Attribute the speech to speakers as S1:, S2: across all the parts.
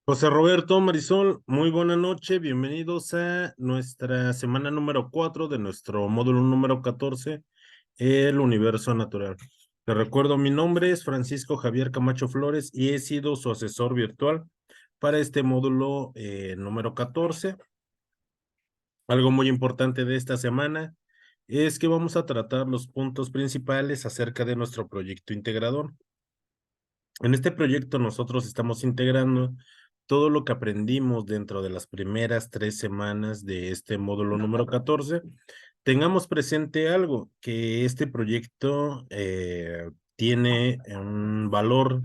S1: José Roberto, Marisol, muy buena noche. Bienvenidos a nuestra semana número 4 de nuestro módulo número 14, el universo natural. Les recuerdo, mi nombre es Francisco Javier Camacho Flores y he sido su asesor virtual para este módulo número 14. Algo muy importante de esta semana es que vamos a tratar los puntos principales acerca de nuestro proyecto integrador. En este proyecto nosotros estamos integrando todo lo que aprendimos dentro de las primeras 3 semanas de este módulo número 14. Tengamos presente algo, que este proyecto tiene un valor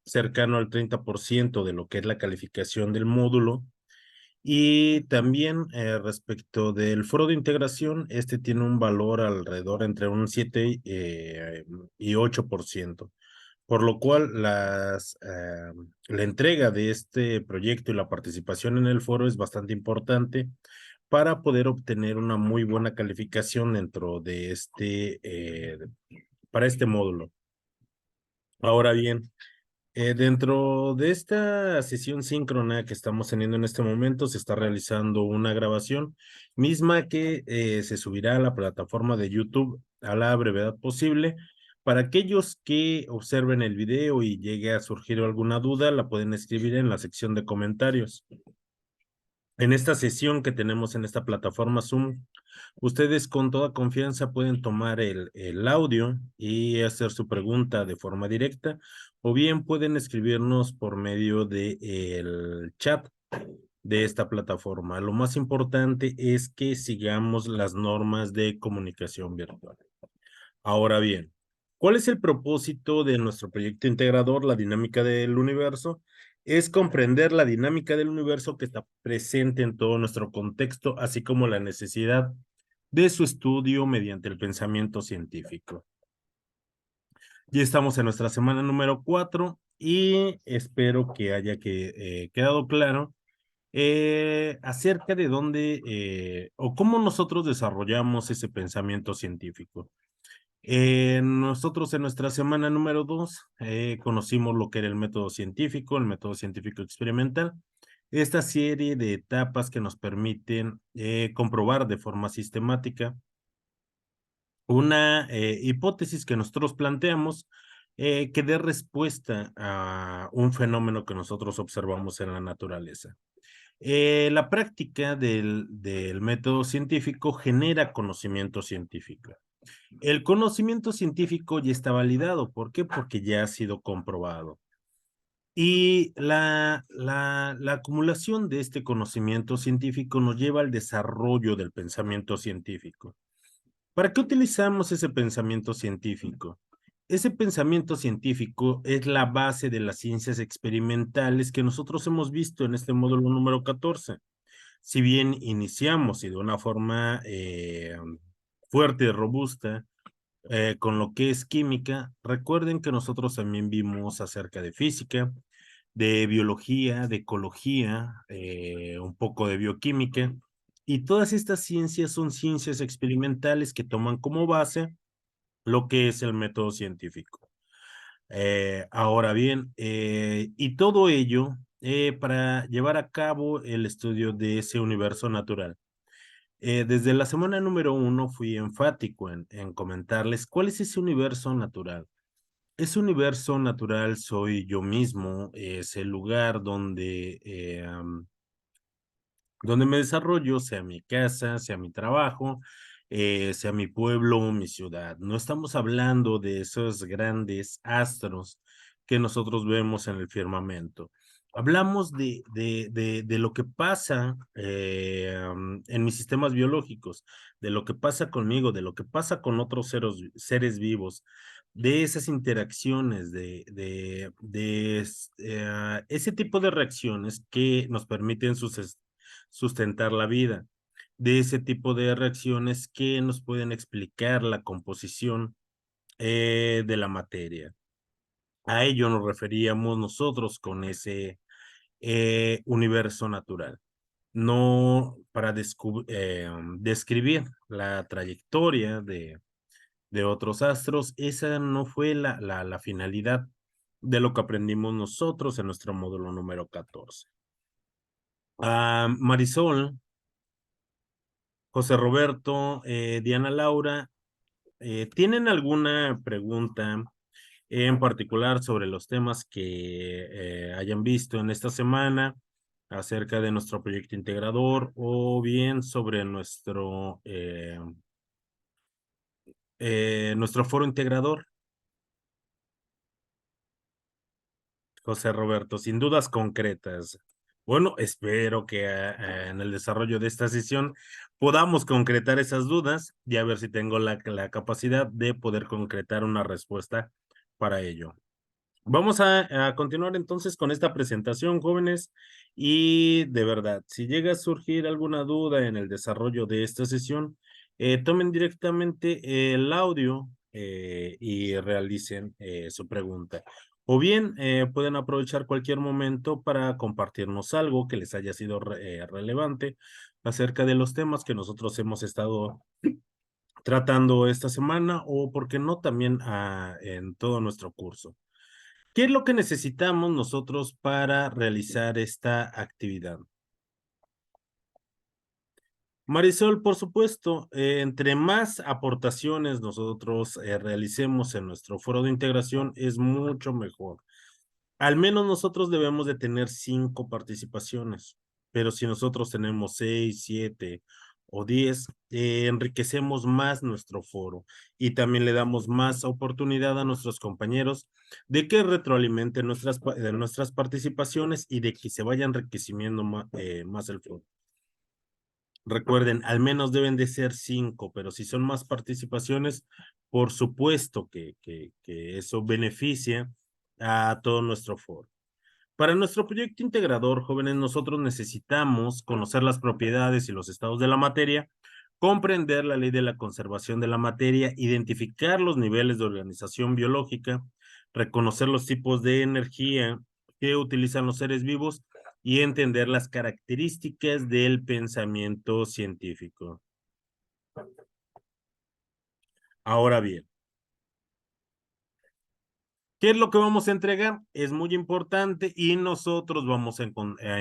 S1: cercano al 30% de lo que es la calificación del módulo. Y también respecto del foro de integración, este tiene un valor alrededor entre un 7 y 8%. Por lo cual, la entrega de este proyecto y la participación en el foro es bastante importante para poder obtener una muy buena calificación dentro de para este módulo. Ahora bien, dentro de esta sesión síncrona que estamos teniendo en este momento, se está realizando una grabación misma que se subirá a la plataforma de YouTube a la brevedad posible. Para aquellos que observen el video y llegue a surgir alguna duda, la pueden escribir en la sección de comentarios. En esta sesión que tenemos en esta plataforma Zoom, ustedes con toda confianza pueden tomar el audio y hacer su pregunta de forma directa, o bien pueden escribirnos por medio del chat de esta plataforma. Lo más importante es que sigamos las normas de comunicación virtual. Ahora bien, ¿cuál es el propósito de nuestro proyecto integrador, la dinámica del universo? Es comprender la dinámica del universo que está presente en todo nuestro contexto, así como la necesidad de su estudio mediante el pensamiento científico. Ya estamos en nuestra semana número 4 y espero que haya quedado claro acerca de dónde o cómo nosotros desarrollamos ese pensamiento científico. Nosotros en nuestra semana número 2 conocimos lo que era el método científico experimental, esta serie de etapas que nos permiten comprobar de forma sistemática una hipótesis que nosotros planteamos que dé respuesta a un fenómeno que nosotros observamos en la naturaleza. La práctica del método científico genera conocimiento científico. El conocimiento científico ya está validado. ¿Por qué? Porque ya ha sido comprobado. Y la acumulación de este conocimiento científico nos lleva al desarrollo del pensamiento científico. ¿Para qué utilizamos ese pensamiento científico? Ese pensamiento científico es la base de las ciencias experimentales que nosotros hemos visto en este módulo número 14. Si bien iniciamos y de una forma fuerte y robusta con lo que es química, recuerden que nosotros también vimos acerca de física, de biología, de ecología, un poco de bioquímica, y todas estas ciencias son ciencias experimentales que toman como base lo que es el método científico. Ahora bien, y todo ello para llevar a cabo el estudio de ese universo natural. Desde la semana número 1 fui enfático en comentarles cuál es ese universo natural. Ese universo natural soy yo mismo, es el lugar donde me desarrollo, sea mi casa, sea mi trabajo, sea mi pueblo o mi ciudad. No estamos hablando de esos grandes astros que nosotros vemos en el firmamento. Hablamos de lo que pasa en mis sistemas biológicos, de lo que pasa conmigo, de lo que pasa con otros seres vivos, de esas interacciones, ese tipo de reacciones que nos permiten sustentar la vida, de ese tipo de reacciones que nos pueden explicar la composición de la materia. A ello nos referíamos nosotros con ese universo natural. No para describir la trayectoria de otros astros, esa no fue la finalidad de lo que aprendimos nosotros en nuestro módulo número 14. Marisol, José Roberto, Diana Laura, ¿tienen alguna pregunta en particular sobre los temas que hayan visto en esta semana acerca de nuestro proyecto integrador o bien sobre nuestro foro integrador? José Roberto, sin dudas concretas. Bueno, espero que en el desarrollo de esta sesión podamos concretar esas dudas y a ver si tengo la capacidad de poder concretar una respuesta para ello. Vamos a continuar entonces con esta presentación, jóvenes, y de verdad, si llega a surgir alguna duda en el desarrollo de esta sesión, tomen directamente el audio y realicen su pregunta. O bien pueden aprovechar cualquier momento para compartirnos algo que les haya sido relevante acerca de los temas que nosotros hemos estado tratando esta semana o, por qué no, también en todo nuestro curso. ¿Qué es lo que necesitamos nosotros para realizar esta actividad? Marisol, por supuesto, entre más aportaciones nosotros realicemos en nuestro foro de integración es mucho mejor. Al menos nosotros debemos de tener 5 participaciones, pero si nosotros tenemos 6, 7 o 10, enriquecemos más nuestro foro y también le damos más oportunidad a nuestros compañeros de que retroalimenten nuestras participaciones y de que se vaya enriqueciendo más el foro. Recuerden, al menos deben de ser 5, pero si son más participaciones, por supuesto que eso beneficia a todo nuestro foro. Para nuestro proyecto integrador, jóvenes, nosotros necesitamos conocer las propiedades y los estados de la materia, comprender la ley de la conservación de la materia, identificar los niveles de organización biológica, reconocer los tipos de energía que utilizan los seres vivos y entender las características del pensamiento científico. Ahora bien, ¿qué es lo que vamos a entregar? Es muy importante y nosotros vamos a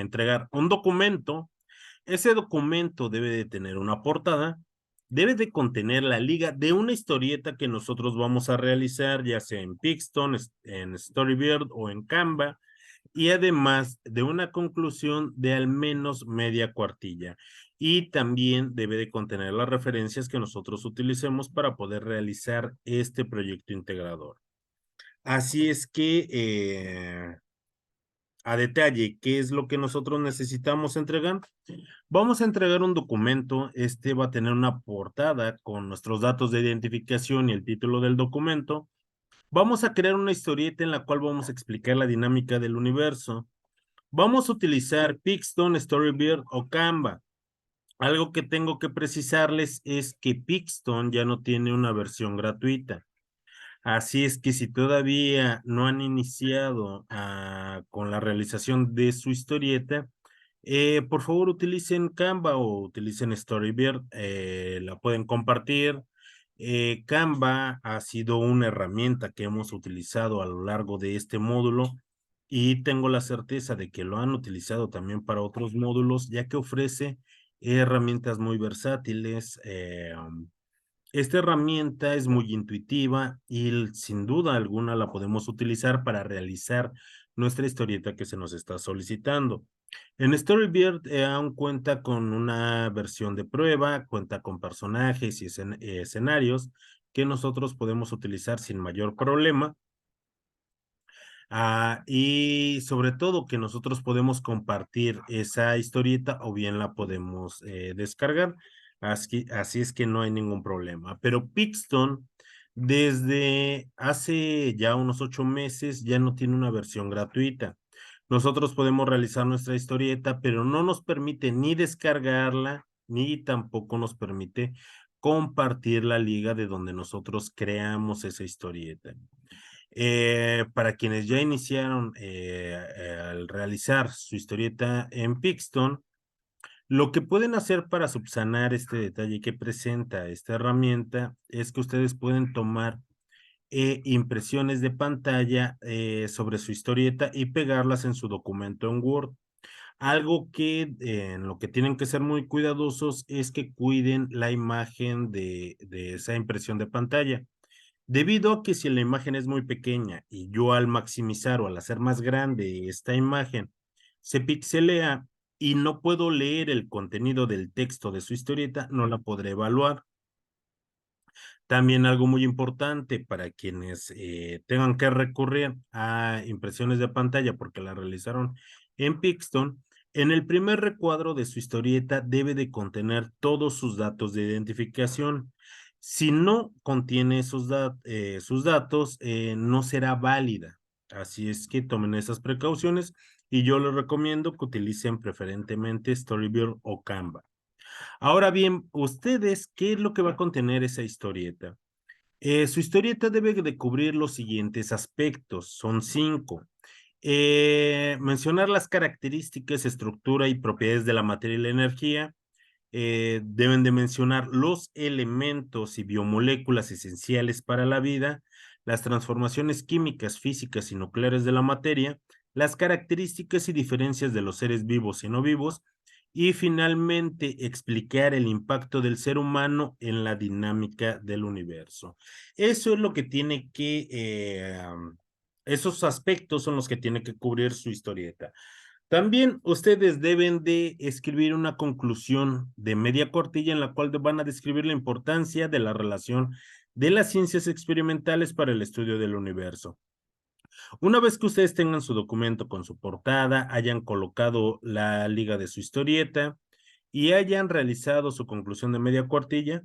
S1: entregar un documento. Ese documento debe de tener una portada, debe de contener la liga de una historieta que nosotros vamos a realizar, ya sea en Pixton, en Storyboard o en Canva, y además de una conclusión de al menos media cuartilla. Y también debe de contener las referencias que nosotros utilicemos para poder realizar este proyecto integrador. Así es que, a detalle, ¿qué es lo que nosotros necesitamos entregar? Vamos a entregar un documento. Este va a tener una portada con nuestros datos de identificación y el título del documento. Vamos a crear una historieta en la cual vamos a explicar la dinámica del universo. Vamos a utilizar Pixton, Storyboard o Canva. Algo que tengo que precisarles es que Pixton ya no tiene una versión gratuita. Así es que si todavía no han iniciado con la realización de su historieta, por favor utilicen Canva o utilicen Storyboard, la pueden compartir. Canva ha sido una herramienta que hemos utilizado a lo largo de este módulo y tengo la certeza de que lo han utilizado también para otros módulos, ya que ofrece herramientas muy versátiles. Esta herramienta es muy intuitiva y sin duda alguna la podemos utilizar para realizar nuestra historieta que se nos está solicitando. En StoryBird aún cuenta con una versión de prueba, cuenta con personajes y escenarios que nosotros podemos utilizar sin mayor problema. Y sobre todo que nosotros podemos compartir esa historieta o bien la podemos descargar. Así es que no hay ningún problema. Pero Pixton, desde hace ya unos 8 meses, ya no tiene una versión gratuita. Nosotros podemos realizar nuestra historieta, pero no nos permite ni descargarla, ni tampoco nos permite compartir la liga de donde nosotros creamos esa historieta. Para quienes ya iniciaron al realizar su historieta en Pixton, lo que pueden hacer para subsanar este detalle que presenta esta herramienta es que ustedes pueden tomar impresiones de pantalla sobre su historieta y pegarlas en su documento en Word. Algo que en lo que tienen que ser muy cuidadosos es que cuiden la imagen de esa impresión de pantalla. Debido a que si la imagen es muy pequeña y yo al maximizar o al hacer más grande esta imagen se pixelea y no puedo leer el contenido del texto de su historieta, no la podré evaluar. También algo muy importante para quienes tengan que recurrir a impresiones de pantalla porque la realizaron en Pixton, en el primer recuadro de su historieta debe de contener todos sus datos de identificación. Si no contiene sus datos, no será válida. Así es que tomen esas precauciones y yo les recomiendo que utilicen preferentemente Storyboard o Canva. Ahora bien, ustedes, ¿qué es lo que va a contener esa historieta? Su historieta debe de cubrir los siguientes aspectos, son 5. Mencionar las características, estructura y propiedades de la materia y la energía. Deben de mencionar los elementos y biomoléculas esenciales para la vida, las transformaciones químicas, físicas y nucleares de la materia, las características y diferencias de los seres vivos y no vivos, y finalmente explicar el impacto del ser humano en la dinámica del universo. Eso es lo que tiene que, esos aspectos son los que tiene que cubrir su historieta. También ustedes deben de escribir una conclusión de media cuartilla en la cual van a describir la importancia de la relación de las ciencias experimentales para el estudio del universo. Una vez que ustedes tengan su documento con su portada, hayan colocado la liga de su historieta y hayan realizado su conclusión de media cuartilla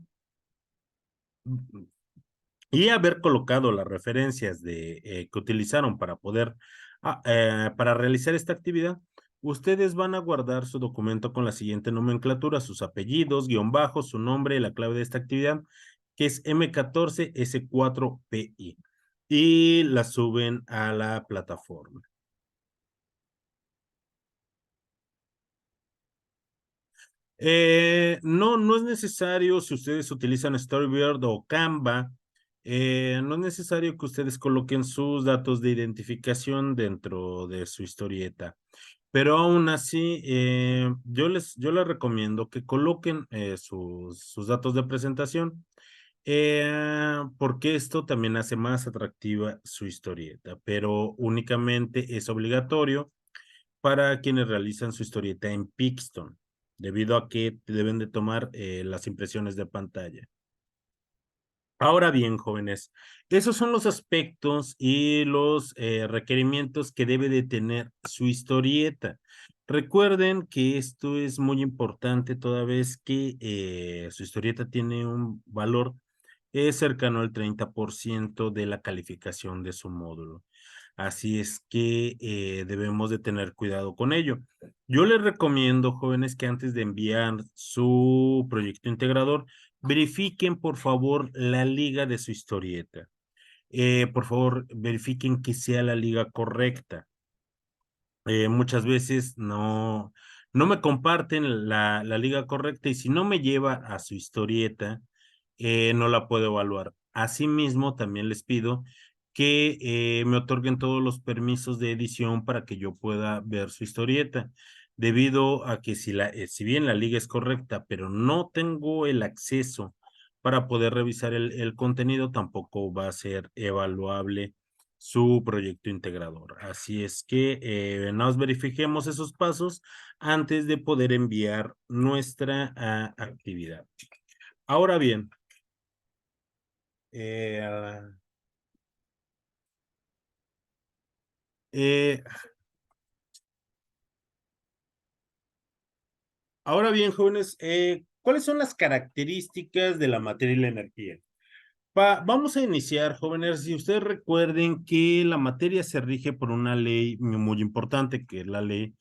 S1: y haber colocado las referencias que utilizaron para poder, para realizar esta actividad, ustedes van a guardar su documento con la siguiente nomenclatura, sus apellidos, guión bajo, su nombre y la clave de esta actividad, que es M14S4PI, y la suben a la plataforma. No, no es necesario si ustedes utilizan Storyboard o Canva, no es necesario que ustedes coloquen sus datos de identificación dentro de su historieta, pero aún así yo les recomiendo que coloquen sus datos de presentación, porque esto también hace más atractiva su historieta, pero únicamente es obligatorio para quienes realizan su historieta en Pixton, debido a que deben de tomar las impresiones de pantalla. Ahora bien, jóvenes, esos son los aspectos y los requerimientos que debe de tener su historieta. Recuerden que esto es muy importante toda vez que su historieta tiene un valor cercano al 30% de la calificación de su módulo. Así es que debemos de tener cuidado con ello. Yo les recomiendo, jóvenes, que antes de enviar su proyecto integrador, verifiquen por favor la liga de su historieta. Por favor, verifiquen que sea la liga correcta. Muchas veces no me comparten la liga correcta y si no me lleva a su historieta, no la puedo evaluar. Asimismo, también les pido que me otorguen todos los permisos de edición para que yo pueda ver su historieta, debido a que si bien la liga es correcta, pero no tengo el acceso para poder revisar el contenido, tampoco va a ser evaluable su proyecto integrador. Así es que nos verifiquemos esos pasos antes de poder enviar nuestra actividad. Ahora bien, eh, eh, ahora bien, jóvenes, ¿cuáles son las características de la materia y la energía? Vamos a iniciar, jóvenes. Si ustedes recuerden que la materia se rige por una ley muy importante, que es la ley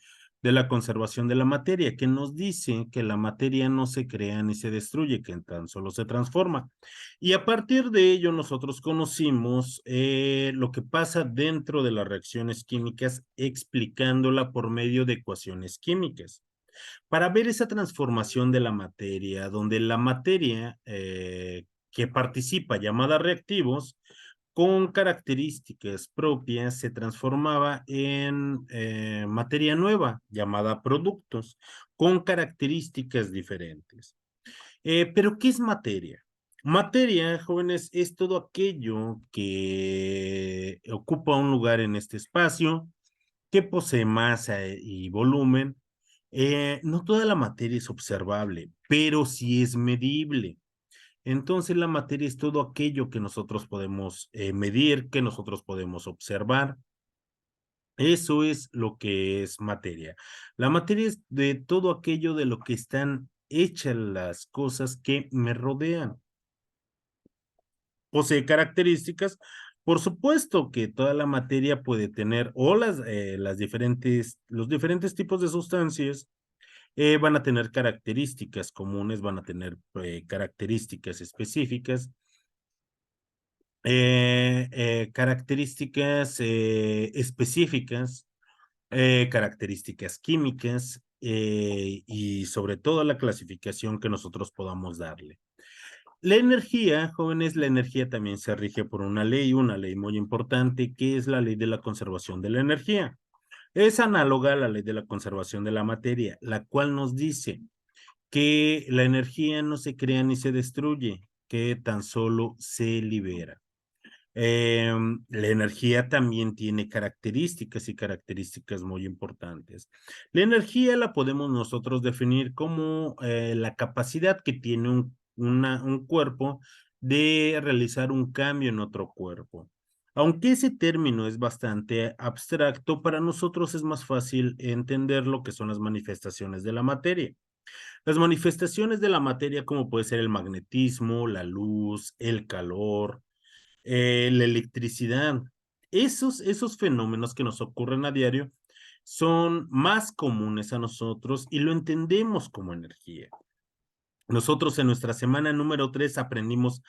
S1: de la conservación de la materia, que nos dice que la materia no se crea ni se destruye, que tan solo se transforma. Y a partir de ello, nosotros conocimos lo que pasa dentro de las reacciones químicas, explicándola por medio de ecuaciones químicas para ver esa transformación de la materia, donde la materia que participa, llamada reactivos, con características propias, se transformaba en materia nueva, llamada productos, con características diferentes. Pero, ¿qué es materia? Materia, jóvenes, es todo aquello que ocupa un lugar en este espacio, que posee masa y volumen. No toda la materia es observable, pero sí es medible. Entonces la materia es todo aquello que nosotros podemos medir, que nosotros podemos observar. Eso es lo que es materia. La materia es de todo aquello de lo que están hechas las cosas que me rodean. Posee características. Por supuesto que toda la materia puede tener, o los diferentes tipos de sustancias van a tener características comunes, van a tener características específicas, características específicas, características químicas y sobre todo la clasificación que nosotros podamos darle. La energía, jóvenes, la energía también se rige por una ley muy importante, que es la ley de la conservación de la energía. Es análoga a la ley de la conservación de la materia, la cual nos dice que la energía no se crea ni se destruye, que tan solo se libera. La energía también tiene características y características muy importantes. La energía la podemos nosotros definir como la capacidad que tiene un cuerpo de realizar un cambio en otro cuerpo. Aunque ese término es bastante abstracto, para nosotros es más fácil entender lo que son las manifestaciones de la materia. Las manifestaciones de la materia, como puede ser el magnetismo, la luz, el calor, la electricidad, esos fenómenos que nos ocurren a diario son más comunes a nosotros y lo entendemos como energía. Nosotros en nuestra semana número 3 aprendimos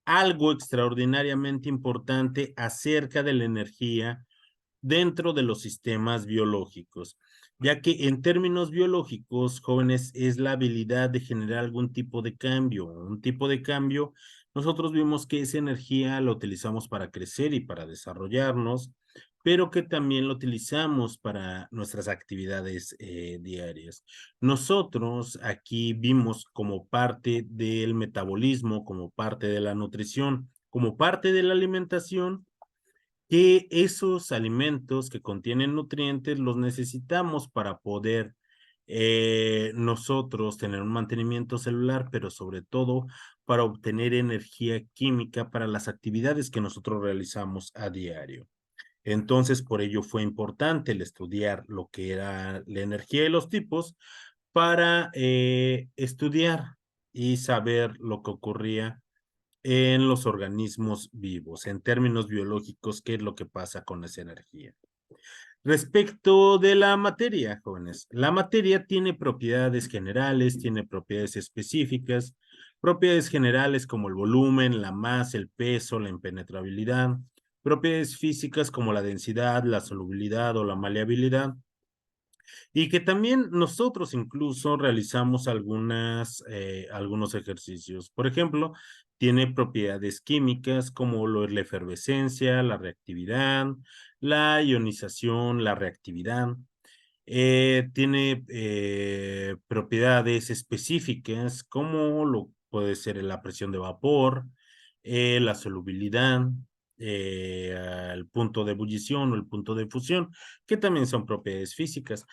S1: algo extraordinariamente importante acerca de la energía dentro de los sistemas biológicos, ya que en términos biológicos, jóvenes, es la habilidad de generar algún tipo de cambio. Un tipo de cambio, nosotros vimos que esa energía la utilizamos para crecer y para desarrollarnos, pero que también lo utilizamos para nuestras actividades diarias. Nosotros aquí vimos como parte del metabolismo, como parte de la nutrición, como parte de la alimentación, que esos alimentos que contienen nutrientes los necesitamos para poder nosotros tener un mantenimiento celular, pero sobre todo para obtener energía química para las actividades que nosotros realizamos a diario. Entonces, por ello fue importante el estudiar lo que era la energía de los tipos para estudiar y saber lo que ocurría en los organismos vivos, en términos biológicos, qué es lo que pasa con esa energía. Respecto de la materia, jóvenes, la materia tiene propiedades generales, tiene propiedades específicas, propiedades generales como el volumen, la masa, el peso, la impenetrabilidad, propiedades físicas como la densidad, la solubilidad o la maleabilidad, y que también nosotros incluso realizamos algunos ejercicios. Por ejemplo, tiene propiedades químicas como lo es la efervescencia, la reactividad, la ionización, la reactividad. Tiene propiedades específicas como lo puede ser la presión de vapor, la solubilidad. al punto de ebullición o el punto de fusión, que también son propiedades físicas.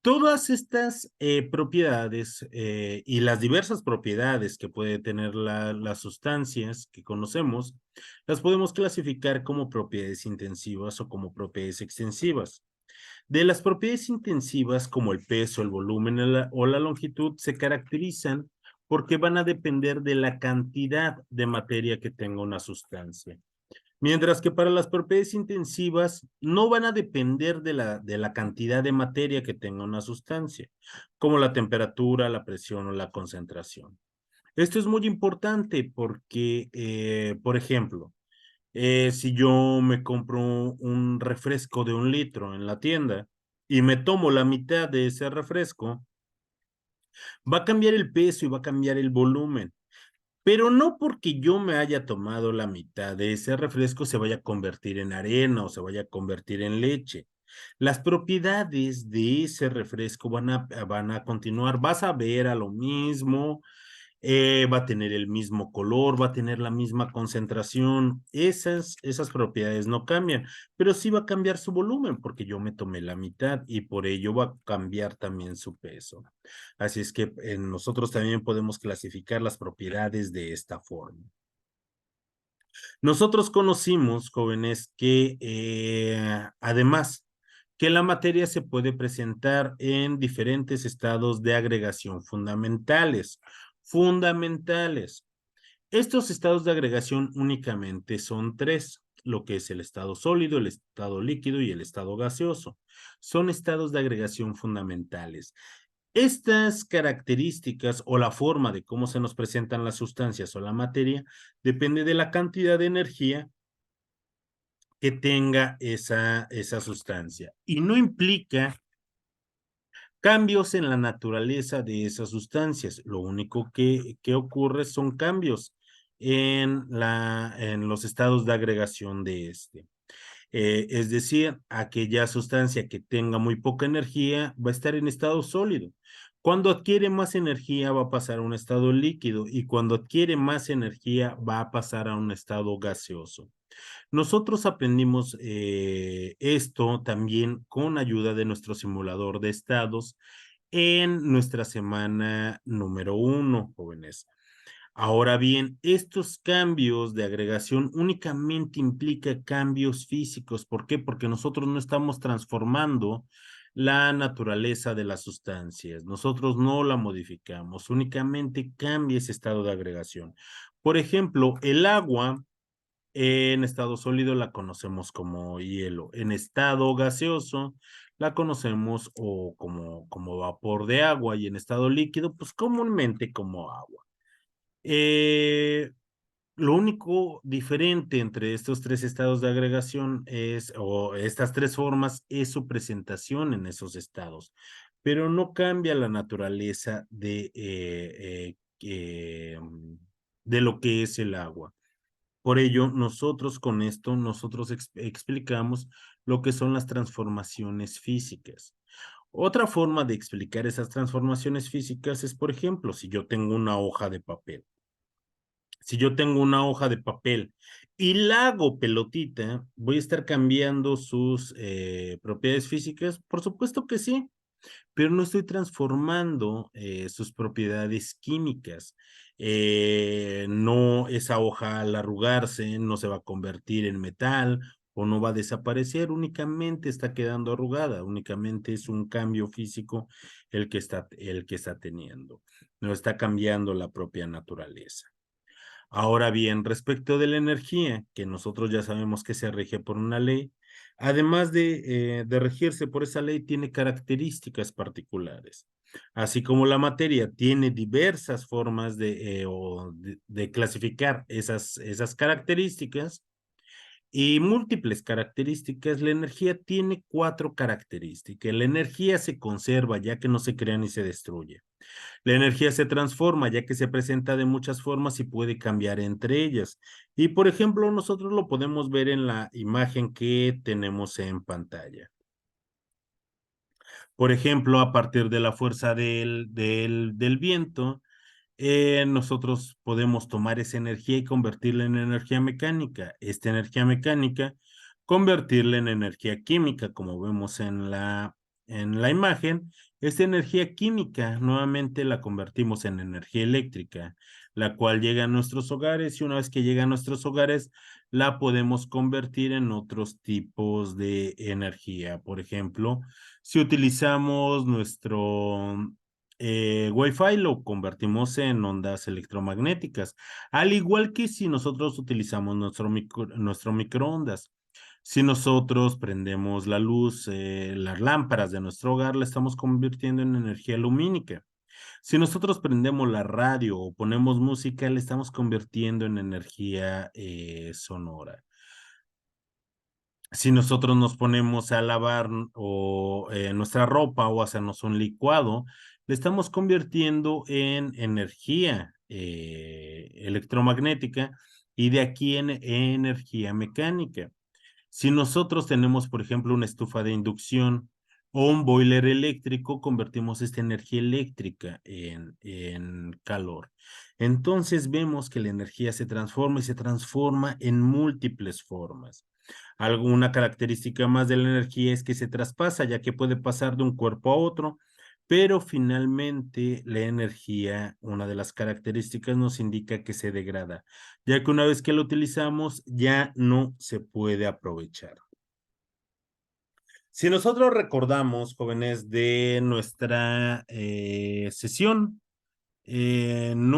S1: Todas estas propiedades y las diversas propiedades que puede tener las sustancias que conocemos, las podemos clasificar como propiedades intensivas o como propiedades extensivas. De las propiedades intensivas, como el peso, el volumen o la longitud, se caracterizan porque van a depender de la cantidad de materia que tenga una sustancia. Mientras que para las propiedades intensivas no van a depender de la cantidad de materia que tenga una sustancia, como la temperatura, la presión o la concentración. Esto es muy importante porque, por ejemplo, si yo me compro un refresco de 1 litro en la tienda y me tomo la mitad de ese refresco, va a cambiar el peso y va a cambiar el volumen. Pero no porque yo me haya tomado la mitad de ese refresco se vaya a convertir en arena o se vaya a convertir en leche. Las propiedades de ese refresco van a continuar. Vas a ver a lo mismo, va a tener el mismo color, va a tener la misma concentración. Esas propiedades no cambian, pero sí va a cambiar su volumen porque yo me tomé la mitad y por ello va a cambiar también su peso. Así es que nosotros también podemos clasificar las propiedades de esta forma. Nosotros conocimos, jóvenes, que además que la materia se puede presentar en diferentes estados de agregación fundamentales. Fundamentales. Estos estados de agregación únicamente son tres, lo que es el estado sólido, el estado líquido y el estado gaseoso. Son estados de agregación fundamentales. Estas características o la forma de cómo se nos presentan las sustancias o la materia depende de la cantidad de energía que tenga esa sustancia y no implica cambios en la naturaleza de esas sustancias. Lo único que ocurre son cambios en los estados de agregación de este. Es decir, aquella sustancia que tenga muy poca energía va a estar en estado sólido. Cuando adquiere más energía va a pasar a un estado líquido y cuando adquiere más energía va a pasar a un estado gaseoso. Nosotros aprendimos esto también con ayuda de nuestro simulador de estados en nuestra semana número 1, jóvenes. Ahora bien, estos cambios de agregación únicamente implican cambios físicos. ¿Por qué? Porque nosotros no estamos transformando la naturaleza de las sustancias. Nosotros no la modificamos, únicamente cambia ese estado de agregación. Por ejemplo, el agua en estado sólido la conocemos como hielo. En estado gaseoso la conocemos o como vapor de agua y en estado líquido, pues comúnmente como agua. Eh, lo único diferente entre estos tres estados de agregación o estas tres formas, es su presentación en esos estados, pero no cambia la naturaleza de lo que es el agua. Por ello, nosotros con esto, nosotros explicamos lo que son las transformaciones físicas. Otra forma de explicar esas transformaciones físicas es, por ejemplo, si yo tengo una hoja de papel. Si yo tengo una hoja de papel y la hago pelotita, ¿voy a estar cambiando sus propiedades físicas? Por supuesto que sí, pero no estoy transformando sus propiedades químicas. No, esa hoja al arrugarse no se va a convertir en metal o no va a desaparecer, únicamente está quedando arrugada, únicamente es un cambio físico el que está teniendo, no está cambiando la propia naturaleza. Ahora bien, respecto de la energía, que nosotros ya sabemos que se rige por una ley, además de regirse por esa ley, tiene características particulares. Así como la materia tiene diversas formas de clasificar esas características y múltiples características, la energía tiene 4 características. La energía se conserva ya que no se crea ni se destruye. La energía se transforma ya que se presenta de muchas formas y puede cambiar entre ellas. Y por ejemplo, nosotros lo podemos ver en la imagen que tenemos en pantalla. Por ejemplo, a partir de la fuerza del viento, nosotros podemos tomar esa energía y convertirla en energía mecánica. Esta energía mecánica, convertirla en energía química, como vemos en la imagen. Esta energía química nuevamente la convertimos en energía eléctrica, la cual llega a nuestros hogares y una vez que llega a nuestros hogares, la podemos convertir en otros tipos de energía. Por ejemplo, si utilizamos nuestro Wi-Fi lo convertimos en ondas electromagnéticas, al igual que si nosotros utilizamos nuestro microondas. Si nosotros prendemos la luz, las lámparas de nuestro hogar, la estamos convirtiendo en energía lumínica. Si nosotros prendemos la radio o ponemos música, la estamos convirtiendo en energía sonora. Si nosotros nos ponemos a lavar nuestra ropa o hacernos un licuado, le estamos convirtiendo en energía electromagnética y de aquí en energía mecánica. Si nosotros tenemos, por ejemplo, una estufa de inducción o un boiler eléctrico, convertimos esta energía eléctrica en calor. Entonces vemos que la energía se transforma y se transforma en múltiples formas. Alguna característica más de la energía es que se traspasa, ya que puede pasar de un cuerpo a otro, pero finalmente la energía, una de las características nos indica que se degrada, ya que una vez que lo utilizamos ya no se puede aprovechar. Si nosotros recordamos, jóvenes, de nuestra sesión en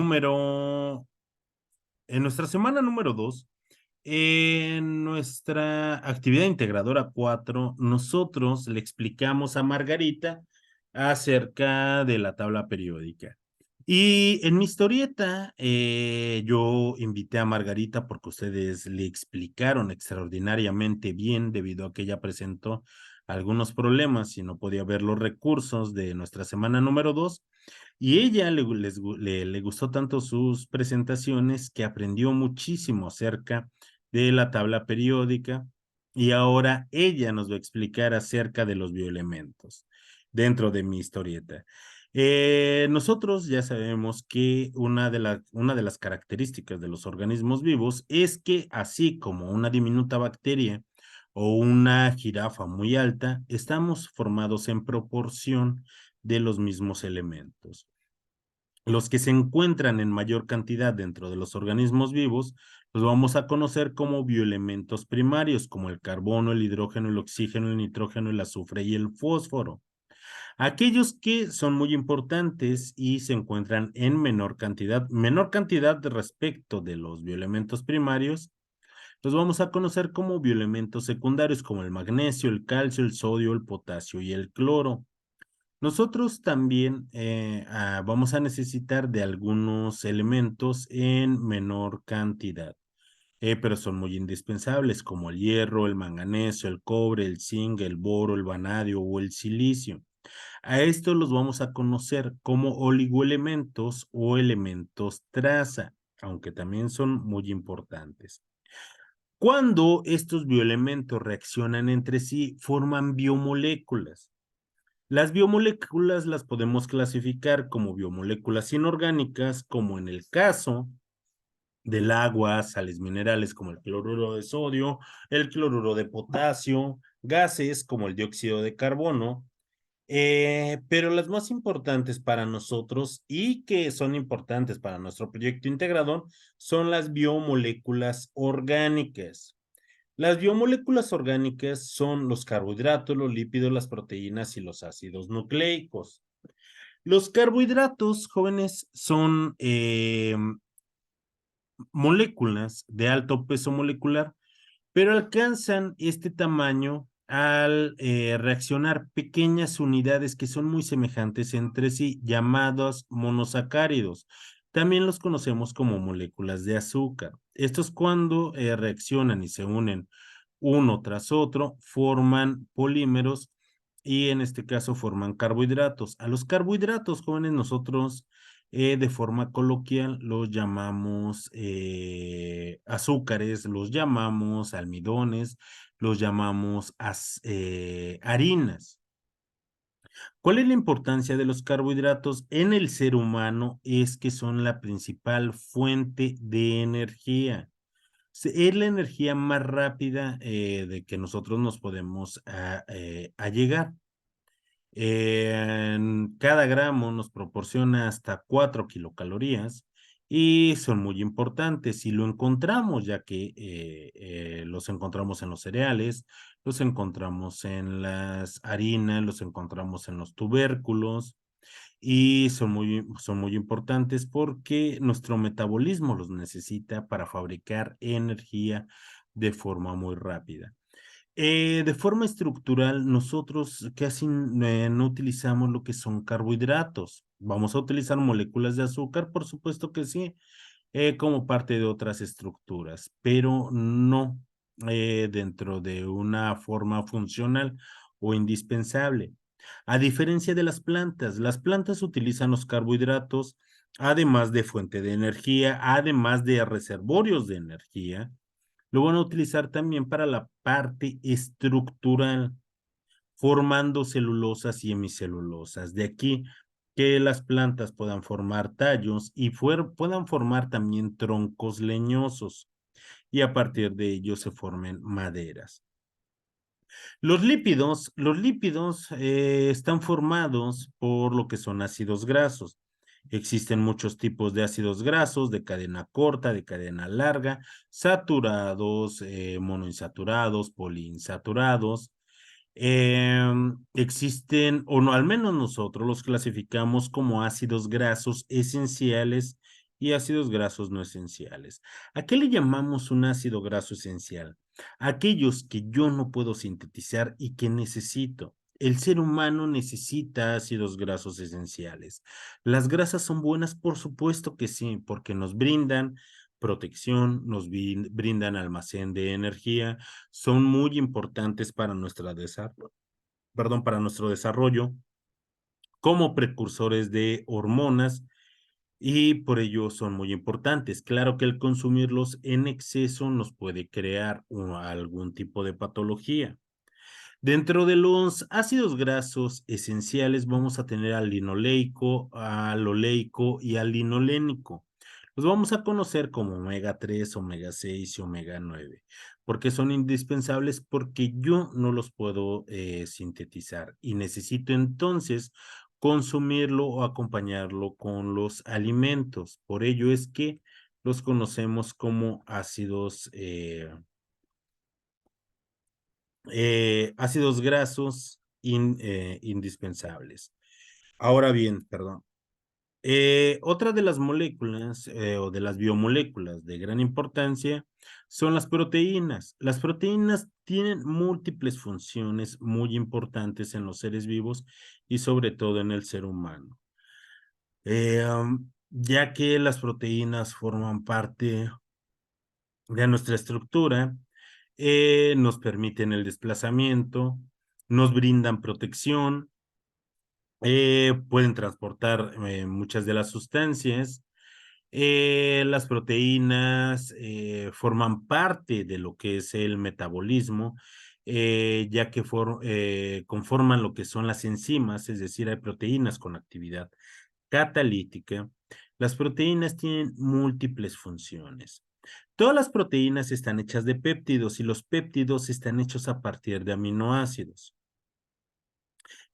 S1: nuestra semana número 2, en nuestra actividad integradora 4, nosotros le explicamos a Margarita acerca de la tabla periódica. Y en mi historieta, yo invité a Margarita porque ustedes le explicaron extraordinariamente bien debido a que ella presentó algunos problemas y no podía ver los recursos de nuestra semana número 2. Y ella le gustó tanto sus presentaciones que aprendió muchísimo acerca de la tabla periódica y ahora ella nos va a explicar acerca de los bioelementos dentro de mi historieta. Nosotros ya sabemos que una de las características de los organismos vivos es que así como una diminuta bacteria o una jirafa muy alta, estamos formados en proporción de los mismos elementos. Los que se encuentran en mayor cantidad dentro de los organismos vivos los vamos a conocer como bioelementos primarios, como el carbono, el hidrógeno, el oxígeno, el nitrógeno, el azufre y el fósforo. Aquellos que son muy importantes y se encuentran en menor cantidad respecto de los bioelementos primarios, los vamos a conocer como bioelementos secundarios, como el magnesio, el calcio, el sodio, el potasio y el cloro. Nosotros también vamos a necesitar de algunos elementos en menor cantidad, pero son muy indispensables, como el hierro, el manganeso, el cobre, el zinc, el boro, el vanadio o el silicio. A estos los vamos a conocer como oligoelementos o elementos traza, aunque también son muy importantes. Cuando estos bioelementos reaccionan entre sí, forman biomoléculas. Las biomoléculas las podemos clasificar como biomoléculas inorgánicas, como en el caso del agua, sales minerales como el cloruro de sodio, el cloruro de potasio, gases como el dióxido de carbono, pero las más importantes para nosotros y que son importantes para nuestro proyecto integrador son las biomoléculas orgánicas. Las biomoléculas orgánicas son los carbohidratos, los lípidos, las proteínas y los ácidos nucleicos. Los carbohidratos, jóvenes, son moléculas de alto peso molecular, pero alcanzan este tamaño al reaccionar pequeñas unidades que son muy semejantes entre sí, llamados monosacáridos. También los conocemos como moléculas de azúcar. Estos cuando reaccionan y se unen uno tras otro, forman polímeros y en este caso forman carbohidratos. A los carbohidratos, jóvenes, nosotros de forma coloquial los llamamos azúcares, los llamamos almidones, los llamamos harinas. ¿Cuál es la importancia de los carbohidratos en el ser humano? Es que son la principal fuente de energía. Es la energía más rápida de que nosotros nos podemos allegar. Cada gramo nos proporciona hasta 4 kilocalorías y son muy importantes si lo encontramos, ya que los encontramos en los cereales, los encontramos en las harinas, los encontramos en los tubérculos y son muy importantes porque nuestro metabolismo los necesita para fabricar energía de forma muy rápida. De forma estructural, nosotros casi no utilizamos lo que son carbohidratos. ¿Vamos a utilizar moléculas de azúcar? Por supuesto que sí, como parte de otras estructuras, pero no dentro de una forma funcional o indispensable. A diferencia de las plantas utilizan los carbohidratos además de fuente de energía, además de reservorios de energía, lo van a utilizar también para la parte estructural, formando celulosas y hemicelulosas. De aquí que las plantas puedan formar tallos y puedan formar también troncos leñosos y a partir de ellos se formen maderas. Los lípidos están formados por lo que son ácidos grasos. Existen muchos tipos de ácidos grasos, de cadena corta, de cadena larga, saturados, monoinsaturados, poliinsaturados. Existen, o no, al menos nosotros los clasificamos como ácidos grasos esenciales y ácidos grasos no esenciales. ¿A qué le llamamos un ácido graso esencial? Aquellos que yo no puedo sintetizar y que necesito. El ser humano necesita ácidos grasos esenciales. ¿Las grasas son buenas? Por supuesto que sí, porque nos brindan protección, nos brindan almacén de energía, son muy importantes para para nuestro desarrollo como precursores de hormonas y por ello son muy importantes. Claro que el consumirlos en exceso nos puede crear algún tipo de patología. Dentro de los ácidos grasos esenciales vamos a tener al linoleico, al oleico y al linolénico. Los vamos a conocer como omega 3, omega 6 y omega 9. ¿Por qué son indispensables? Porque yo no los puedo sintetizar y necesito entonces consumirlo o acompañarlo con los alimentos. Por ello es que los conocemos como ácidos grasos indispensables. Ahora bien, perdón. Otra de las moléculas o de las biomoléculas de gran importancia son las proteínas. Las proteínas tienen múltiples funciones muy importantes en los seres vivos y sobre todo en el ser humano, ya que las proteínas forman parte de nuestra estructura, nos permiten el desplazamiento, nos brindan protección, pueden transportar muchas de las sustancias. Las proteínas forman parte de lo que es el metabolismo, ya que conforman lo que son las enzimas, es decir, hay proteínas con actividad catalítica. Las proteínas tienen múltiples funciones. Todas las proteínas están hechas de péptidos y los péptidos están hechos a partir de aminoácidos.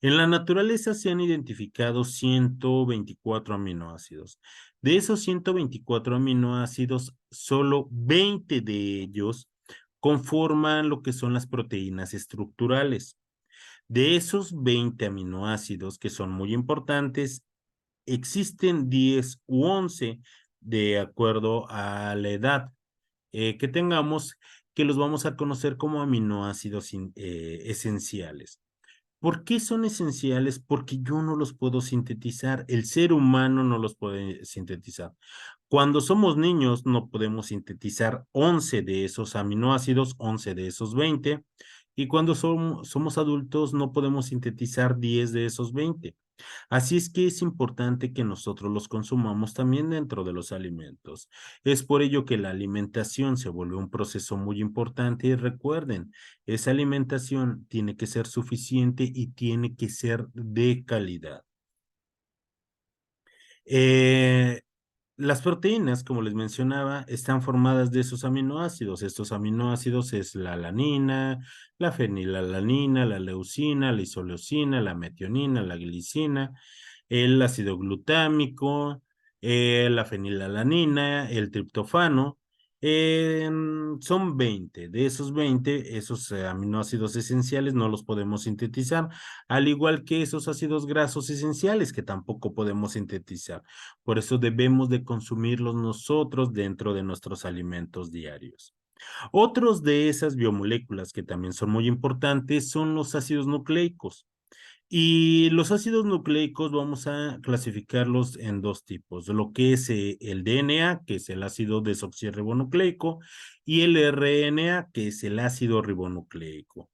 S1: En la naturaleza se han identificado 124 aminoácidos. De esos 124 aminoácidos, solo 20 de ellos conforman lo que son las proteínas estructurales. De esos 20 aminoácidos, que son muy importantes, existen 10 u 11 de acuerdo a la edad que tengamos, que los vamos a conocer como aminoácidos esenciales. ¿Por qué son esenciales? Porque yo no los puedo sintetizar, el ser humano no los puede sintetizar. Cuando somos niños no podemos sintetizar 11 de esos aminoácidos, 11 de esos 20, y cuando somos adultos no podemos sintetizar 10 de esos 20. Así es que es importante que nosotros los consumamos también dentro de los alimentos. Es por ello que la alimentación se vuelve un proceso muy importante y recuerden, esa alimentación tiene que ser suficiente y tiene que ser de calidad. Eh, las proteínas, como les mencionaba, están formadas de esos aminoácidos. Estos aminoácidos es la alanina, la fenilalanina, la leucina, la isoleucina, la metionina, la glicina, el ácido glutámico, la fenilalanina, el triptofano. Son 20. De esos 20, esos aminoácidos esenciales no los podemos sintetizar, al igual que esos ácidos grasos esenciales que tampoco podemos sintetizar. Por eso debemos de consumirlos nosotros dentro de nuestros alimentos diarios. Otros de esas biomoléculas que también son muy importantes son los ácidos nucleicos. Y los ácidos nucleicos vamos a clasificarlos en dos tipos, lo que es el DNA, que es el ácido desoxirribonucleico, y el RNA, que es el ácido ribonucleico.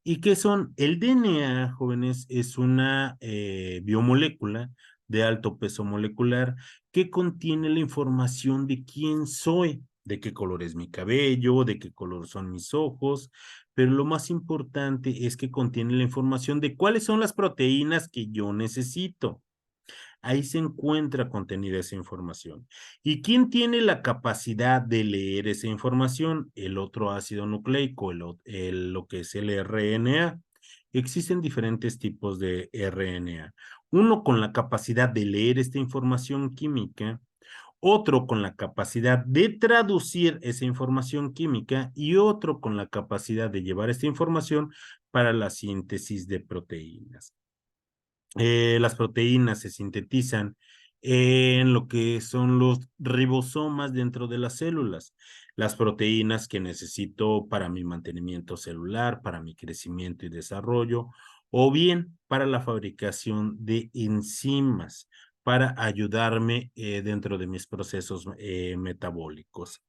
S1: ¿Y qué son? El DNA, jóvenes, es una biomolécula de alto peso molecular que contiene la información de quién soy, de qué color es mi cabello, de qué color son mis ojos, pero lo más importante es que contiene la información de cuáles son las proteínas que yo necesito. Ahí se encuentra contenida esa información. ¿Y quién tiene la capacidad de leer esa información? El otro ácido nucleico, lo que es el RNA. Existen diferentes tipos de RNA. Uno con la capacidad de leer esta información química, otro con la capacidad de traducir esa información química y otro con la capacidad de llevar esta información para la síntesis de proteínas. Las proteínas se sintetizan en lo que son los ribosomas dentro de las células. Las proteínas que necesito para mi mantenimiento celular, para mi crecimiento y desarrollo, o bien para la fabricación de enzimas, para ayudarme dentro de mis procesos metabólicos.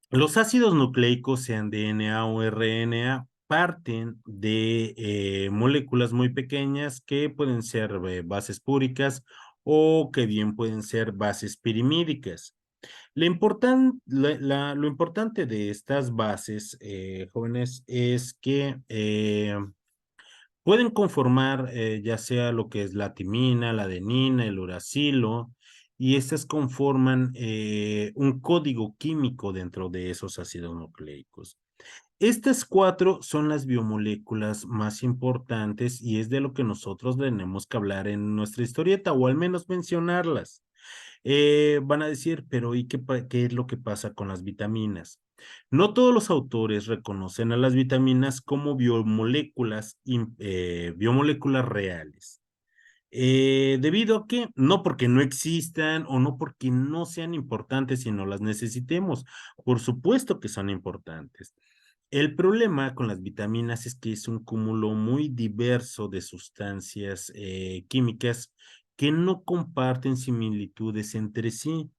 S1: Los ácidos nucleicos, sean DNA o RNA, parten de moléculas muy pequeñas que pueden ser bases púricas o que bien pueden ser bases pirimídicas. Lo importante de estas bases, jóvenes, es que pueden conformar ya sea lo que es la timina, la adenina, el uracilo, y estas conforman un código químico dentro de esos ácidos nucleicos. Estas cuatro son las biomoléculas más importantes y es de lo que nosotros tenemos que hablar en nuestra historieta, o al menos mencionarlas. Van a decir, pero ¿y qué es lo que pasa con las vitaminas? No todos los autores reconocen a las vitaminas como biomoléculas reales. ¿Debido a qué? No porque no existan o no porque no sean importantes y no las necesitemos. Por supuesto que son importantes. El problema con las vitaminas es que es un cúmulo muy diverso de sustancias químicas que no comparten similitudes entre sí,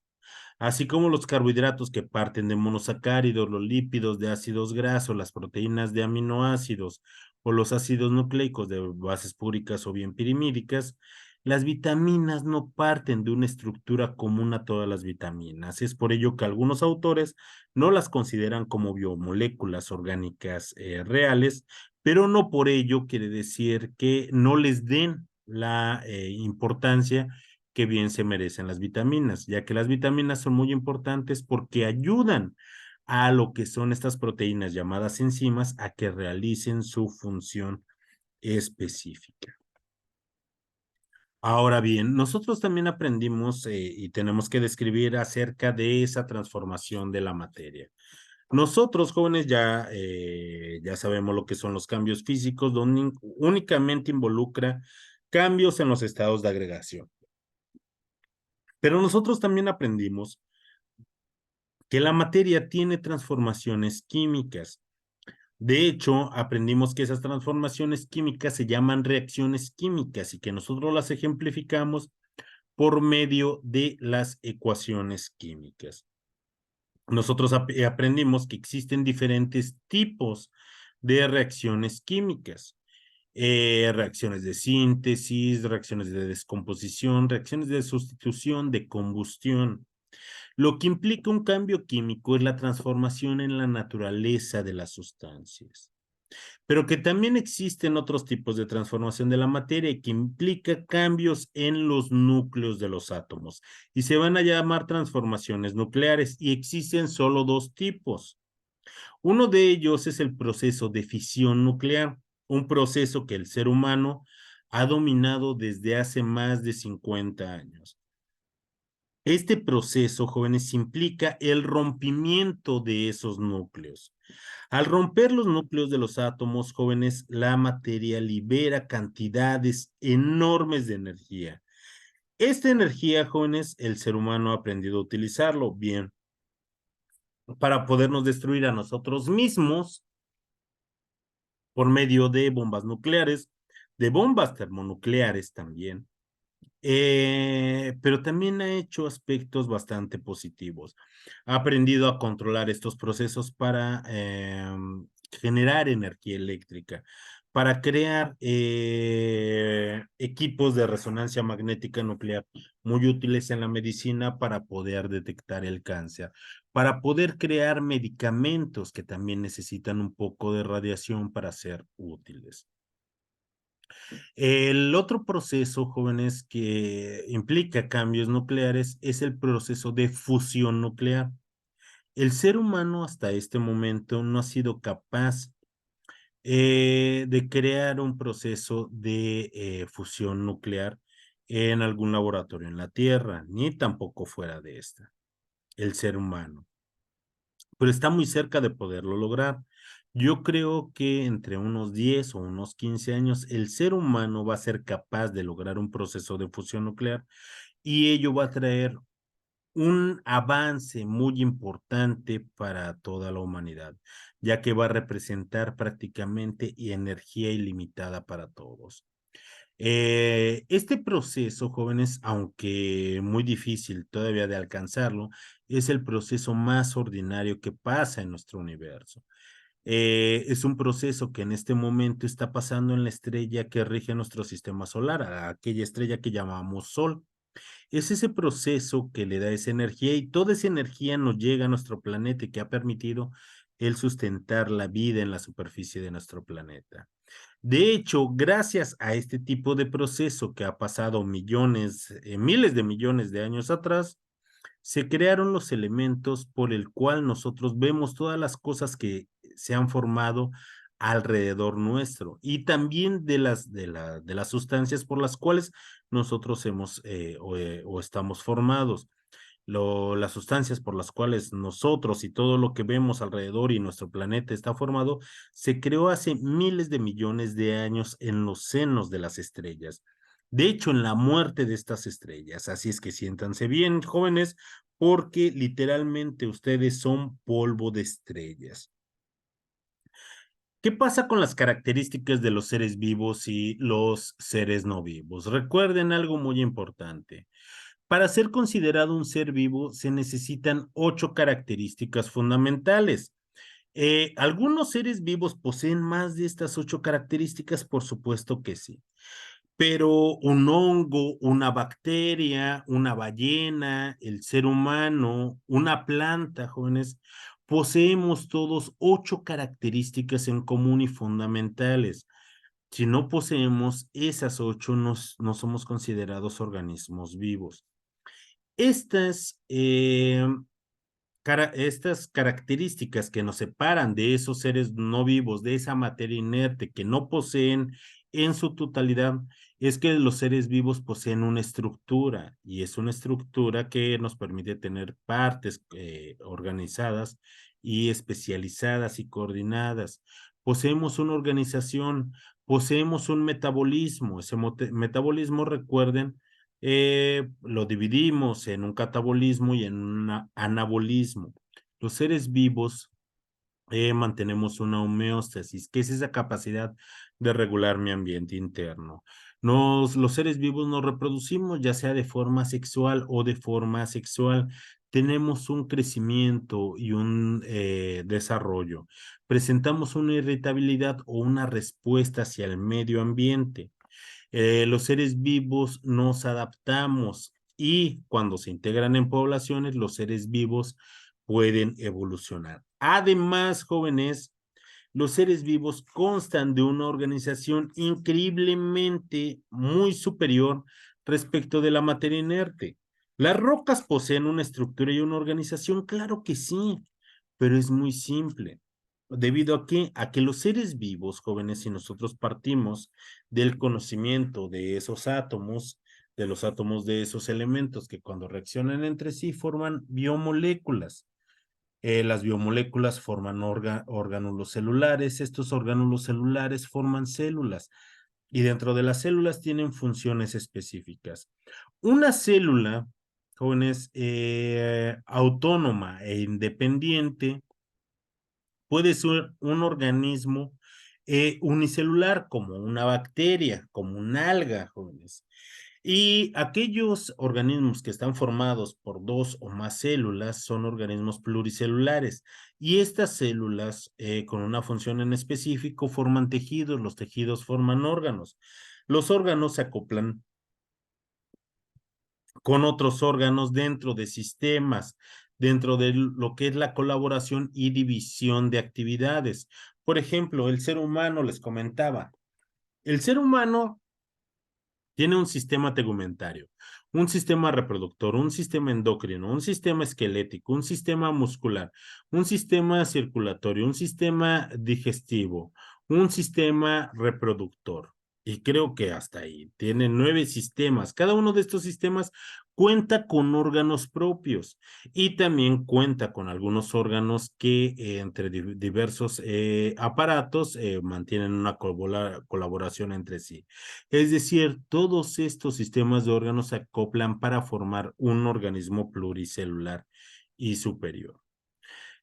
S1: así como los carbohidratos que parten de monosacáridos, los lípidos de ácidos grasos, las proteínas de aminoácidos o los ácidos nucleicos de bases púricas o bien pirimídicas. Las vitaminas no parten de una estructura común a todas las vitaminas. Es por ello que algunos autores no las consideran como biomoléculas orgánicas reales, pero no por ello quiere decir que no les den la importancia que bien se merecen las vitaminas, ya que las vitaminas son muy importantes porque ayudan a lo que son estas proteínas llamadas enzimas a que realicen su función específica. Ahora bien, nosotros también aprendimos y tenemos que describir acerca de esa transformación de la materia. Nosotros, jóvenes, ya sabemos lo que son los cambios físicos, donde únicamente involucra cambios en los estados de agregación. Pero nosotros también aprendimos que la materia tiene transformaciones químicas. De hecho, aprendimos que esas transformaciones químicas se llaman reacciones químicas y que nosotros las ejemplificamos por medio de las ecuaciones químicas. Nosotros aprendimos que existen diferentes tipos de reacciones químicas. reacciones de síntesis, reacciones de descomposición, reacciones de sustitución, de combustión. Lo que implica un cambio químico es la transformación en la naturaleza de las sustancias, pero que también existen otros tipos de transformación de la materia y que implica cambios en los núcleos de los átomos y se van a llamar transformaciones nucleares y existen solo dos tipos. Uno de ellos es el proceso de fisión nuclear, un proceso que el ser humano ha dominado desde hace más de 50 años. Este proceso, jóvenes, implica el rompimiento de esos núcleos. Al romper los núcleos de los átomos, jóvenes, la materia libera cantidades enormes de energía. Esta energía, jóvenes, el ser humano ha aprendido a utilizarlo bien para podernos destruir a nosotros mismos por medio de bombas nucleares, de bombas termonucleares también. Pero también ha hecho aspectos bastante positivos. Ha aprendido a controlar estos procesos para generar energía eléctrica, para crear equipos de resonancia magnética nuclear muy útiles en la medicina para poder detectar el cáncer, para poder crear medicamentos que también necesitan un poco de radiación para ser útiles. El otro proceso, jóvenes, que implica cambios nucleares es el proceso de fusión nuclear. El ser humano hasta este momento no ha sido capaz de crear un proceso de fusión nuclear en algún laboratorio en la Tierra, ni tampoco fuera de esta, el ser humano. Pero está muy cerca de poderlo lograr. Yo creo que entre unos 10 o unos 15 años el ser humano va a ser capaz de lograr un proceso de fusión nuclear y ello va a traer un avance muy importante para toda la humanidad, ya que va a representar prácticamente energía ilimitada para todos. Este proceso, jóvenes, aunque muy difícil todavía de alcanzarlo, es el proceso más ordinario que pasa en nuestro universo. Es un proceso que en este momento está pasando en la estrella que rige nuestro sistema solar, a aquella estrella que llamamos Sol. Es ese proceso que le da esa energía y toda esa energía nos llega a nuestro planeta y que ha permitido el sustentar la vida en la superficie de nuestro planeta. De hecho, gracias a este tipo de proceso que ha pasado millones, miles de millones de años atrás, se crearon los elementos por el cual nosotros vemos todas las cosas que se han formado alrededor nuestro y también de las sustancias por las cuales nosotros hemos o estamos formados. Las sustancias por las cuales nosotros y todo lo que vemos alrededor y nuestro planeta está formado, se creó hace miles de millones de años en los senos de las estrellas. De hecho, en la muerte de estas estrellas. Así es que siéntanse bien, jóvenes, porque literalmente ustedes son polvo de estrellas. ¿Qué pasa con las características de los seres vivos y los seres no vivos? Recuerden algo muy importante. Para ser considerado un ser vivo se necesitan 8 características fundamentales. ¿Algunos seres vivos poseen más de estas 8 características? Por supuesto que sí. Pero un hongo, una bacteria, una ballena, el ser humano, una planta, jóvenes, poseemos todos 8 características en común y fundamentales. Si no poseemos esas 8, no somos considerados organismos vivos. Estas, estas características que nos separan de esos seres no vivos, de esa materia inerte que no poseen en su totalidad, es que los seres vivos poseen una estructura y es una estructura que nos permite tener partes organizadas y especializadas y coordinadas. Poseemos una organización, poseemos un metabolismo. Ese metabolismo, recuerden, lo dividimos en un catabolismo y en un anabolismo. Los seres vivos mantenemos una homeostasis, que es esa capacidad de regular mi ambiente interno. Los seres vivos nos reproducimos ya sea de forma sexual o de forma asexual. tenemos un crecimiento y un desarrollo, presentamos una irritabilidad o una respuesta hacia el medio ambiente. Los seres vivos nos adaptamos y cuando se integran en poblaciones, los seres vivos pueden evolucionar. Además, jóvenes, los seres vivos constan de una organización increíblemente muy superior respecto de la materia inerte. ¿Las rocas poseen una estructura y una organización? Claro que sí, pero es muy simple. ¿Debido a qué? A que los seres vivos, jóvenes, si nosotros partimos del conocimiento de esos átomos, de los átomos de esos elementos que cuando reaccionan entre sí forman biomoléculas. Las biomoléculas forman orgánulos celulares, estos orgánulos celulares forman células y dentro de las células tienen funciones específicas. Una célula, jóvenes, autónoma e independiente, puede ser un organismo unicelular, como una bacteria, como un alga, jóvenes. Y aquellos organismos que están formados por dos o más células son organismos pluricelulares. Y estas células, con una función en específico, forman tejidos, los tejidos forman órganos. Los órganos se acoplan con otros órganos dentro de sistemas, dentro de lo que es la colaboración y división de actividades. Por ejemplo, el ser humano, les comentaba, el ser humano tiene un sistema tegumentario, un sistema reproductor, un sistema endocrino, un sistema esquelético, un sistema muscular, un sistema circulatorio, un sistema digestivo, un sistema reproductor. Y creo que hasta ahí. Tiene 9 sistemas. Cada uno de estos sistemas cuenta con órganos propios y también cuenta con algunos órganos que entre diversos aparatos mantienen una colaboración entre sí. Es decir, todos estos sistemas de órganos se acoplan para formar un organismo pluricelular y superior.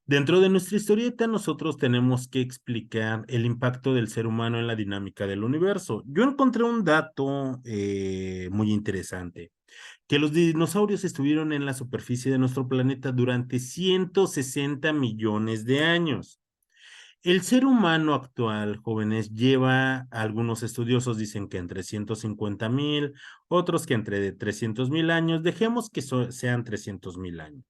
S1: Dentro de nuestra historieta, nosotros tenemos que explicar el impacto del ser humano en la dinámica del universo. Yo encontré un dato muy interesante, que los dinosaurios estuvieron en la superficie de nuestro planeta durante 160 millones de años. El ser humano actual, jóvenes, lleva, algunos estudiosos dicen que entre 150,000, otros que entre 300,000 años, dejemos que sean 300,000 años.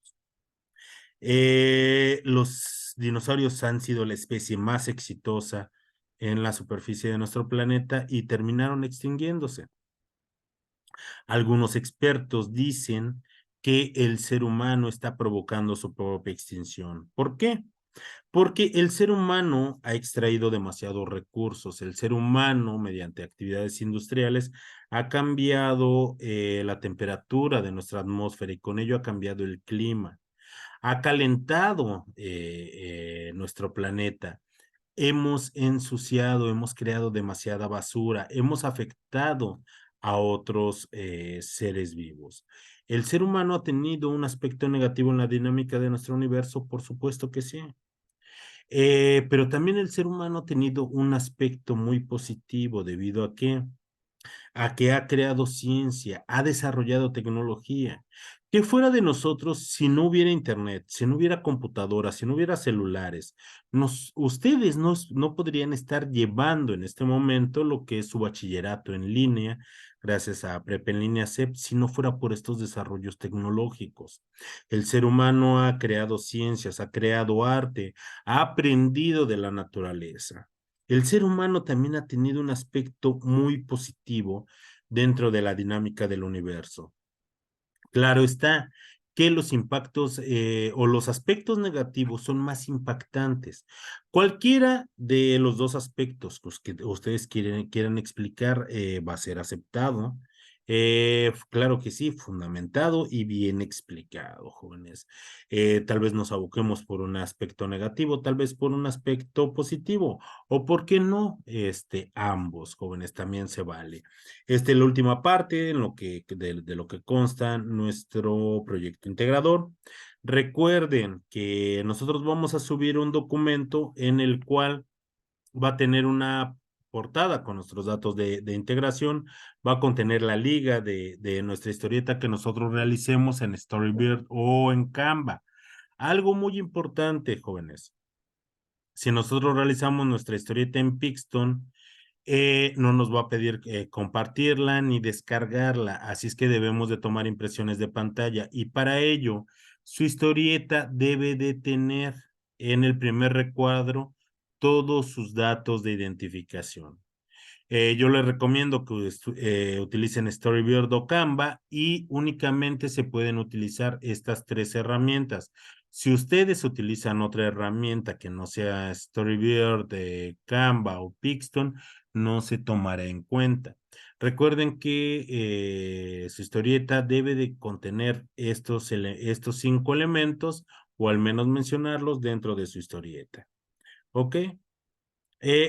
S1: Los dinosaurios han sido la especie más exitosa en la superficie de nuestro planeta y terminaron extinguiéndose. Algunos expertos dicen que el ser humano está provocando su propia extinción. ¿Por qué? Porque el ser humano ha extraído demasiados recursos. El ser humano, mediante actividades industriales, ha cambiado la temperatura de nuestra atmósfera y con ello ha cambiado el clima. Ha calentado nuestro planeta. Hemos ensuciado, hemos creado demasiada basura, hemos afectado a otros seres vivos. ¿El ser humano ha tenido un aspecto negativo en la dinámica de nuestro universo? Por supuesto que sí. Pero también el ser humano ha tenido un aspecto muy positivo debido a que ha creado ciencia, ha desarrollado tecnología. ¿Qué fuera de nosotros si no hubiera internet, si no hubiera computadoras, si no hubiera celulares? Ustedes no podrían estar llevando en este momento lo que es su bachillerato en línea, gracias a Prepa en línea CEP, si no fuera por estos desarrollos tecnológicos. El ser humano ha creado ciencias, ha creado arte, ha aprendido de la naturaleza. El ser humano también ha tenido un aspecto muy positivo dentro de la dinámica del universo. Claro está que los impactos o los aspectos negativos son más impactantes. Cualquiera de los dos aspectos pues, que ustedes quieran explicar va a ser aceptado. Claro que sí, fundamentado y bien explicado, jóvenes. Tal vez nos aboquemos por un aspecto negativo, tal vez por un aspecto positivo, o por qué no, ambos, jóvenes, también se vale. Esta es la última parte en de lo que consta nuestro proyecto integrador. Recuerden que nosotros vamos a subir un documento en el cual va a tener una portada con nuestros datos de integración va a contener la liga de nuestra historieta que nosotros realicemos en Storyboard o en Canva. Algo muy importante, jóvenes. Si nosotros realizamos nuestra historieta en Pixton, no nos va a pedir compartirla ni descargarla, así es que debemos de tomar impresiones de pantalla y para ello su historieta debe de tener en el primer recuadro todos sus datos de identificación. Yo les recomiendo que utilicen Storyboard o Canva y únicamente se pueden utilizar estas tres herramientas. Si ustedes utilizan otra herramienta que no sea Storyboard, Canva o Pixton, no se tomará en cuenta. Recuerden que su historieta debe de contener estos 5 elementos o al menos mencionarlos dentro de su historieta. ¿Ok?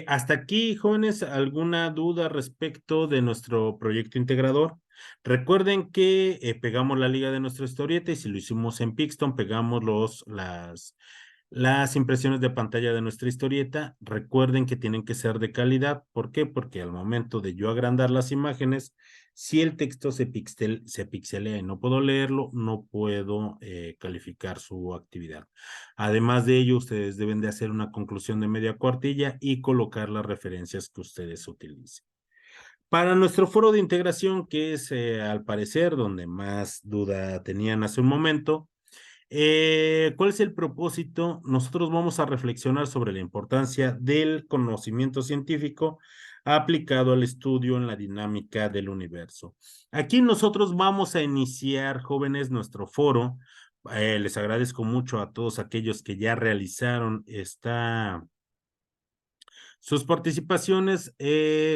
S1: Hasta aquí, jóvenes, ¿alguna duda respecto de nuestro proyecto integrador? Recuerden que pegamos la liga de nuestra historieta y si lo hicimos en Pixton, pegamos las impresiones de pantalla de nuestra historieta. Recuerden que tienen que ser de calidad. ¿Por qué? Porque al momento de yo agrandar las imágenes, si el texto se pixelea y no puedo leerlo, no puedo calificar su actividad. Además de ello, ustedes deben de hacer una conclusión de media cuartilla y colocar las referencias que ustedes utilicen. Para nuestro foro de integración, que es al parecer donde más duda tenían hace un momento, ¿cuál es el propósito? Nosotros vamos a reflexionar sobre la importancia del conocimiento científico aplicado al estudio en la dinámica del universo. Aquí nosotros vamos a iniciar, jóvenes, nuestro foro. Les agradezco mucho a todos aquellos que ya realizaron sus participaciones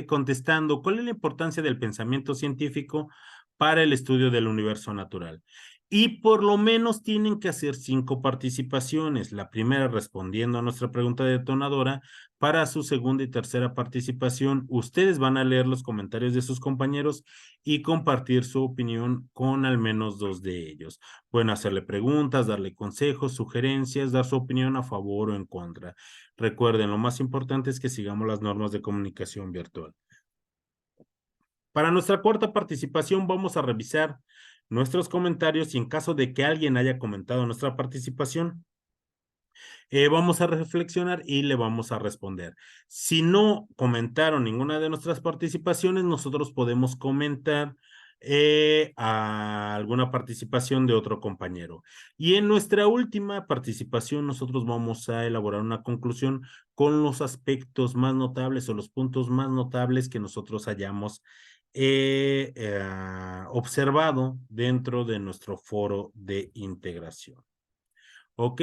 S1: contestando cuál es la importancia del pensamiento científico para el estudio del universo natural. Y por lo menos tienen que hacer 5 participaciones. La primera respondiendo a nuestra pregunta detonadora. Para su segunda y tercera participación, ustedes van a leer los comentarios de sus compañeros y compartir su opinión con al menos 2 de ellos. Pueden hacerle preguntas, darle consejos, sugerencias, dar su opinión a favor o en contra. Recuerden, lo más importante es que sigamos las normas de comunicación virtual. Para nuestra cuarta participación vamos a revisar nuestros comentarios y en caso de que alguien haya comentado nuestra participación, vamos a reflexionar y le vamos a responder. Si no comentaron ninguna de nuestras participaciones, nosotros podemos comentar a alguna participación de otro compañero. Y en nuestra última participación, nosotros vamos a elaborar una conclusión con los aspectos más notables o los puntos más notables que nosotros hayamos observado dentro de nuestro foro de integración. ¿Ok?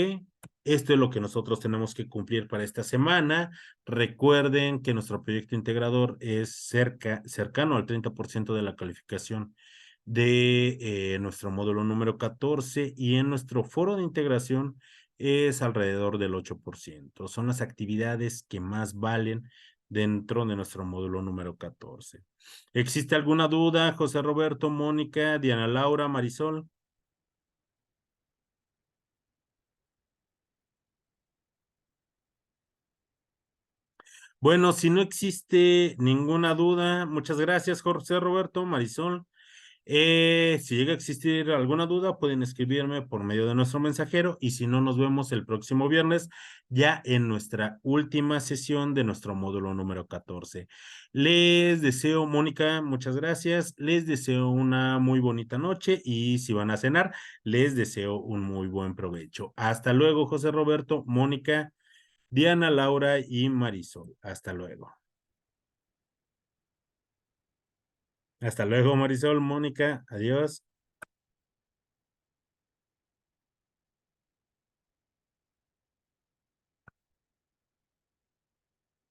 S1: Esto es lo que nosotros tenemos que cumplir para esta semana. Recuerden que nuestro proyecto integrador es cercano al 30% de la calificación de nuestro módulo número 14 y en nuestro foro de integración es alrededor del 8%. Son las actividades que más valen dentro de nuestro módulo número 14. ¿Existe alguna duda, José Roberto, Mónica, Diana Laura, Marisol? Bueno, si no existe ninguna duda, muchas gracias, José Roberto, Marisol. Si llega a existir alguna duda, pueden escribirme por medio de nuestro mensajero y si no, nos vemos el próximo viernes ya en nuestra última sesión de nuestro módulo número 14. Les deseo, Mónica, muchas gracias. Les deseo una muy bonita noche y si van a cenar, les deseo un muy buen provecho. Hasta luego, José Roberto, Mónica. Diana, Laura y Marisol. Hasta luego. Hasta luego, Marisol, Mónica. Adiós.